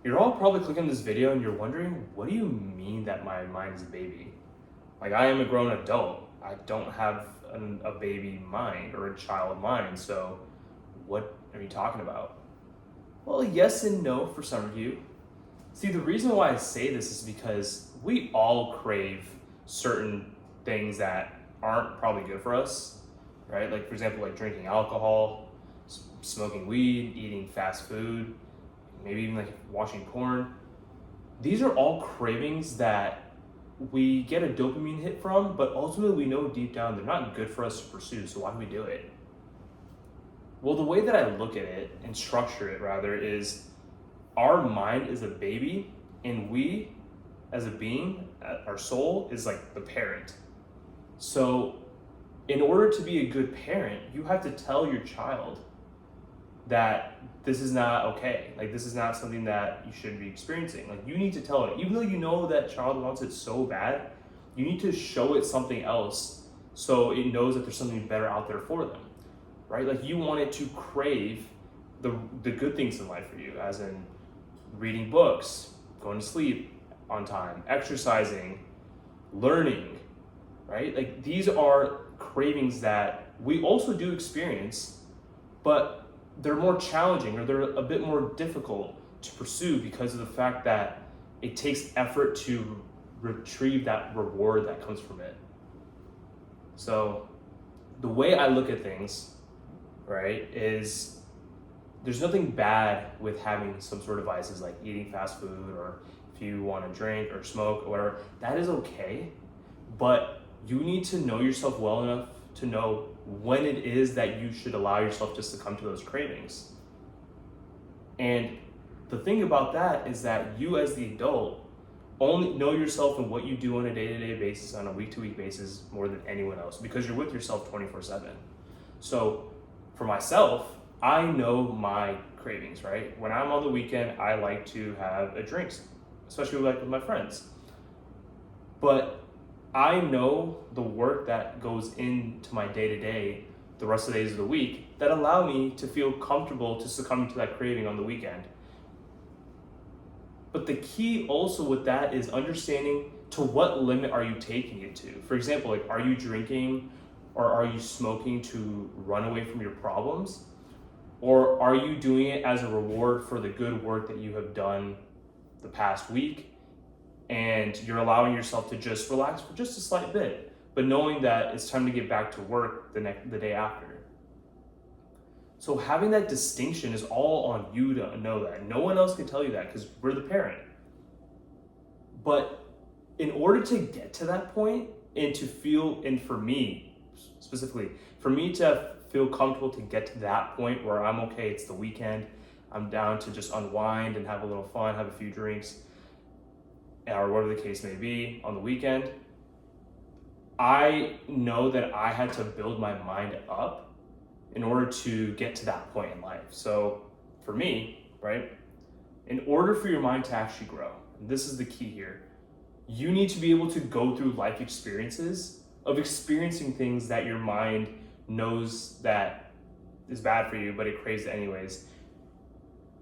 You're all probably clicking this video and you're wondering, what do you mean that my mind is a baby? Like, I am a grown adult. I don't have a baby mind or a child mind. So what are you talking about? Well, yes and no for some of you. See, the reason why I say this is because we all crave certain things that aren't probably good for us, right? Like, for example, like drinking alcohol, smoking weed, eating fast food, maybe even like watching porn. These are all cravings that we get a dopamine hit from, but ultimately we know deep down they're not good for us to pursue. So why do we do it? Well, the way that I look at it and structure it rather is our mind is a baby, and we as a being, our soul is like the parent. So in order to be a good parent, you have to tell your child that this is not okay. Like, this is not something that you should be experiencing. Like, you need to tell it, even though you know that child wants it so bad, you need to show it something else so it knows that there's something better out there for them, right? Like, you want it to crave the good things in life for you, as in reading books, going to sleep on time, exercising, learning, right? Like, these are cravings that we also do experience, but they're more challenging, or they're a bit more difficult to pursue because of the fact that it takes effort to retrieve that reward that comes from it. So the way I look at things, right, is there's nothing bad with having some sort of vices like eating fast food, or if you want to drink or smoke or whatever, that is okay. But you need to know yourself well enough to know when it is that you should allow yourself to succumb to those cravings. And the thing about that is that you as the adult only know yourself and what you do on a day-to-day basis, on a week-to-week basis, more than anyone else, because you're with yourself 24/7. So for myself, I know my cravings, right? When I'm on the weekend, I like to have a drink, especially like with my friends. But I know the work that goes into my day-to-day, the rest of the days of the week, that allow me to feel comfortable to succumbing to that craving on the weekend. But the key also with that is understanding to what limit are you taking it to. For example, like, are you drinking or are you smoking to run away from your problems? Or are you doing it as a reward for the good work that you have done the past week, and you're allowing yourself to just relax for just a slight bit, but knowing that it's time to get back to work the day after? So having that distinction is all on you to know that. No one else can tell you that, because we're the parent. But in order to get to that point and to feel, and for me specifically, for me to feel comfortable to get to that point where I'm okay, it's the weekend, I'm down to just unwind and have a little fun, have a few drinks, or whatever the case may be on the weekend, I know that I had to build my mind up in order to get to that point in life. So for me, right, in order for your mind to actually grow, and this is the key here, you need to be able to go through life experiences of experiencing things that your mind knows that is bad for you, but it craves it anyways,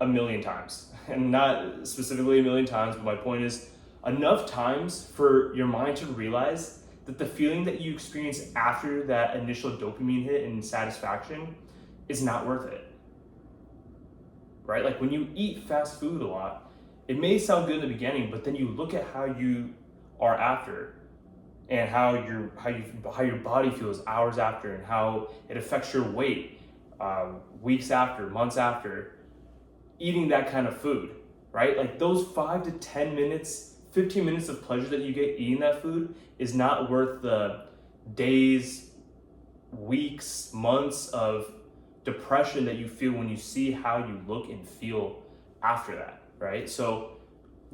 a million times. And not specifically a million times, but my point is enough times for your mind to realize that the feeling that you experience after that initial dopamine hit and satisfaction is not worth it, right? Like, when you eat fast food a lot, it may sound good in the beginning, but then you look at how you are after, and how your body feels hours after, and how it affects your weight weeks after, months after eating that kind of food, right? Like, those 5 to 10 minutes, 15 minutes of pleasure that you get eating that food is not worth the days, weeks, months of depression that you feel when you see how you look and feel after that, right? So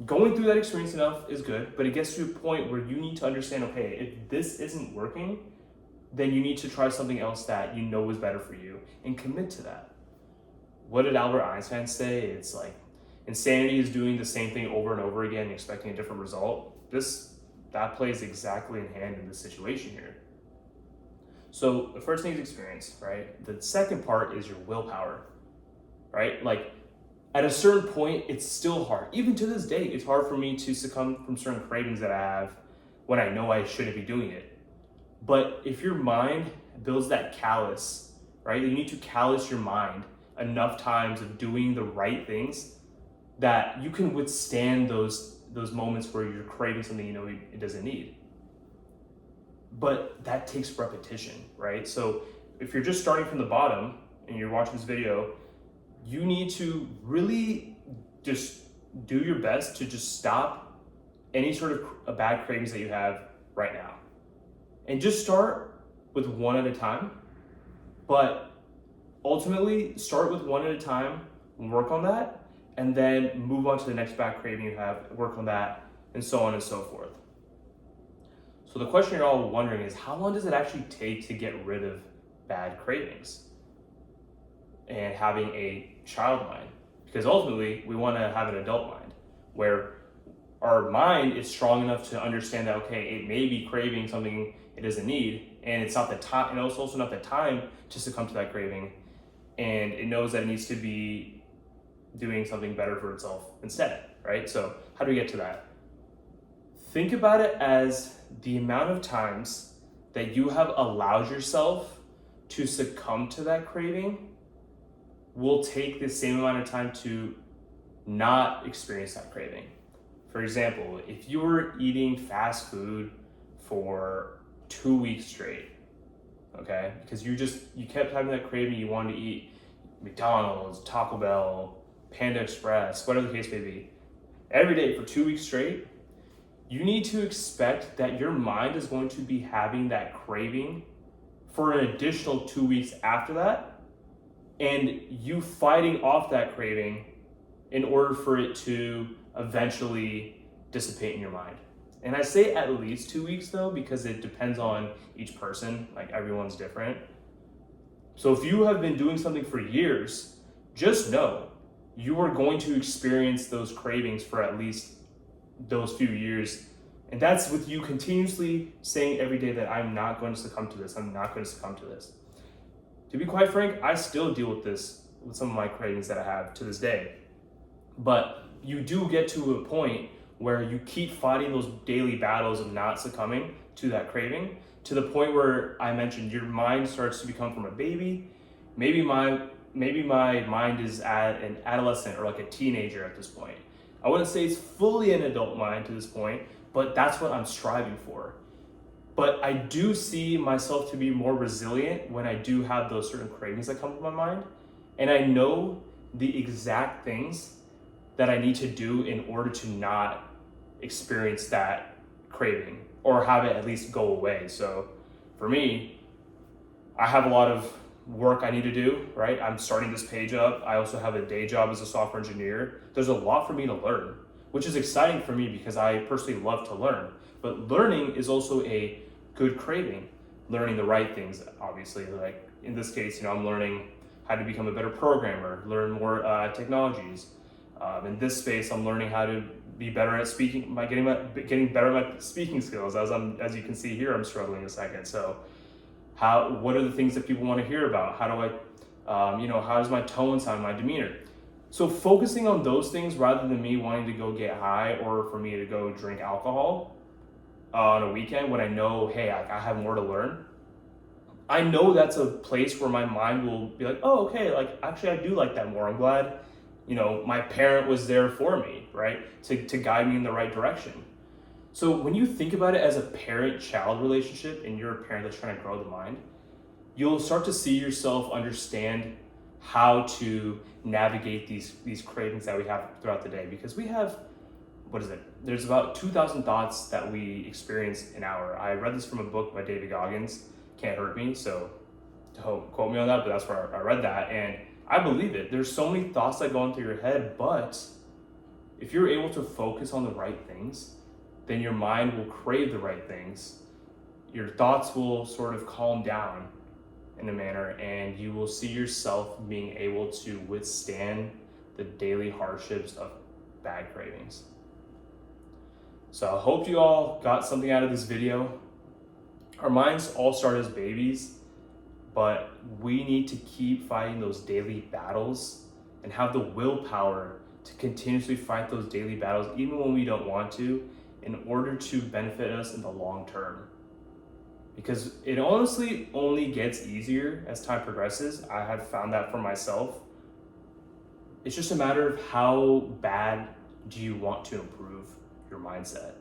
going through that experience enough is good, but it gets to a point where you need to understand, okay, if this isn't working, then you need to try something else that you know is better for you and commit to that. What did Albert Einstein say? It's like, insanity is doing the same thing over and over again and expecting a different result. That plays exactly in hand in this situation here. So the first thing is experience, right? The second part is your willpower, right? Like, at a certain point, it's still hard. Even to this day, it's hard for me to succumb from certain cravings that I have when I know I shouldn't be doing it. But if your mind builds that callus, right? You need to callus your mind enough times of doing the right things that you can withstand those moments where you're craving something you know it doesn't need. But that takes repetition, right? So if you're just starting from the bottom and you're watching this video, you need to really just do your best to just stop any sort of bad cravings that you have right now. And just start with one at a time. But ultimately, start with one at a time, work on that, and then move on to the next bad craving you have, work on that, and so on and so forth. So the question you're all wondering is, how long does it actually take to get rid of bad cravings and having a child mind? Because ultimately, we want to have an adult mind where our mind is strong enough to understand that, okay, it may be craving something it doesn't need, and it's not the time, and it's also not the time to succumb to that craving, and it knows that it needs to be doing something better for itself instead, right? So how do we get to that? Think about it as the amount of times that you have allowed yourself to succumb to that craving will take the same amount of time to not experience that craving. For example, if you were eating fast food for 2 weeks straight, okay, because you kept having that craving, you wanted to eat McDonald's, Taco Bell, Panda Express, whatever the case may be, every day for 2 weeks straight, you need to expect that your mind is going to be having that craving for an additional 2 weeks after that, and you fighting off that craving in order for it to eventually dissipate in your mind. And I say at least 2 weeks though, because it depends on each person, like everyone's different. So if you have been doing something for years, just know you are going to experience those cravings for at least those few years. And that's with you continuously saying every day that I'm not going to succumb to this, I'm not going to succumb to this. To be quite frank, I still deal with this, with some of my cravings that I have to this day. But you do get to a point where you keep fighting those daily battles of not succumbing to that craving, to the point where I mentioned your mind starts to become from a baby. Maybe my mind is at an adolescent or like a teenager at this point. I wouldn't say it's fully an adult mind to this point, but that's what I'm striving for. But I do see myself to be more resilient when I do have those certain cravings that come to my mind. And I know the exact things that I need to do in order to not experience that craving or have it at least go away. So for me, I have a lot of work I need to do, right? I'm starting this page up. I also have a day job as a software engineer. There's a lot for me to learn, which is exciting for me because I personally love to learn. But learning is also a good craving. Learning the right things, obviously. Like in this case, I'm learning how to become a better programmer, learn more technologies. In this space, I'm learning how to be better at speaking by getting better at my speaking skills. As you can see here, I'm struggling a second. So, what are the things that people want to hear about? How do I, how does my tone sound, my demeanor? So focusing on those things rather than me wanting to go get high or for me to go drink alcohol on a weekend when I know, hey, I have more to learn. I know that's a place where my mind will be like, oh, okay, like actually I do like that more. I'm glad, my parent was there for me, right? To guide me in the right direction. So when you think about it as a parent-child relationship and you're a parent that's trying to grow the mind, you'll start to see yourself understand how to navigate these cravings that we have throughout the day. Because we have, there's about 2,000 thoughts that we experience an hour. I read this from a book by David Goggins, Can't Hurt Me, so don't quote me on that, but that's where I read that, and I believe it. There's so many thoughts that go on through your head, but if you're able to focus on the right things, then your mind will crave the right things. Your thoughts will sort of calm down in a manner, and you will see yourself being able to withstand the daily hardships of bad cravings. So I hope you all got something out of this video. Our minds all start as babies, but we need to keep fighting those daily battles and have the willpower to continuously fight those daily battles, even when we don't want to, in order to benefit us in the long term. Because it honestly only gets easier as time progresses. I have found that for myself. It's just a matter of how bad do you want to improve your mindset.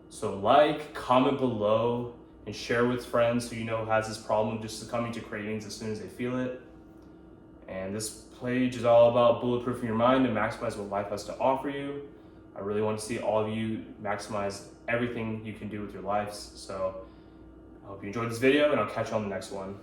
So like, comment below, and share with friends who you know has this problem, just succumbing to cravings as soon as they feel it. And this page is all about bulletproofing your mind and maximize what life has to offer you. I really want to see all of you maximize everything you can do with your lives. So I hope you enjoyed this video, and I'll catch you on the next one.